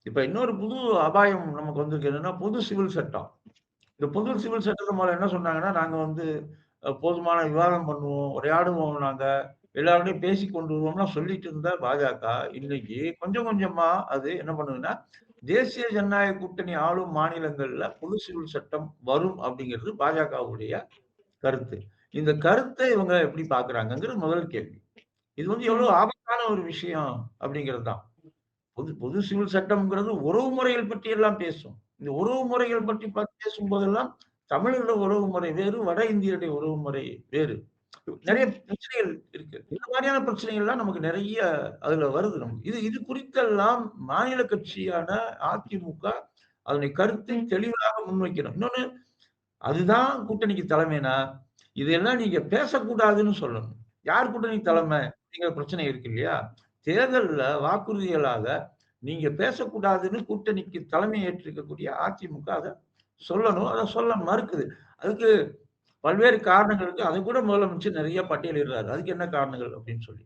இப்ப இன்னொரு புது அபாயம் நமக்கு வந்திருக்கு என்னன்னா, பொது சிவில் சட்டம். இந்த பொது சிவில் சட்டத்த முதல்ல என்ன சொன்னாங்கன்னா, நாங்க வந்து போதுமான விவாதம் பண்ணுவோம், உரையாடுவோம் நாங்க. எல்லாரோடையும் பேசிக் கொண்டு வருவோம்லாம் சொல்லிட்டு இருந்த பாஜக, இன்னைக்கு கொஞ்சம் கொஞ்சமா அது என்ன பண்ணுதுன்னா, தேசிய ஜனநாயக கூட்டணி ஆளும் மாநிலங்கள்ல பொது சிவில் சட்டம் வரும் அப்படிங்கிறது பாஜகவுடைய கருத்து. இந்த கருத்த இவங்க எப்படி பார்க்குறாங்கங்கிறது முதல் கேள்வி. இது வந்து எவ்வளவு ம். ஆபத்தான ஒரு விஷயம் அப்படிங்கிறது தான். பொது பொது சிவில் சட்டம்ங்கிறது உறவு முறைகள் பற்றி எல்லாம் பேசும். இந்த உறவு முறைகள் ம். பற்றி பேசும்போதெல்லாம், தமிழரோட உறவு முறை வேறு, வட இந்தியருடைய உறவு முறை வேறு. நெறைய ம். பிரச்சனைகள் இருக்கு. இந்த மாதிரியான பிரச்சனைகள்லாம் நமக்கு நெறைய அதுல வருது நமக்கு. இது இது குறித்தெல்லாம் மாநில கட்சியான அதிமுக அதனுடைய கருத்தை ம். தெளிவாக முன்வைக்கணும். இன்னொன்னு அதுதான் கூட்டணிக்கு தலைமைனா, இதெல்லாம் நீங்க பேசக்கூடாதுன்னு சொல்லணும். யார் கூட்டணி ம். தலைமை? அப்படிங்கிற பிரச்சனை இருக்கு இல்லையா? தேர்தல்ல வாக்குறுதிகளாக நீங்க பேசக்கூடாதுன்னு கூட்டணிக்கு தலைமை ஏற்றிருக்கக்கூடிய அதிமுக அத சொல்லணும். அத சொல்ல மறுக்குது. அதுக்கு பல்வேறு காரணங்கள் இருக்கு. அதக்கூட முதலமைச்சர் நெறைய பட்டியலிடுறாரு. அதுக்கு என்ன காரணங்கள் அப்படின்னு சொல்லி.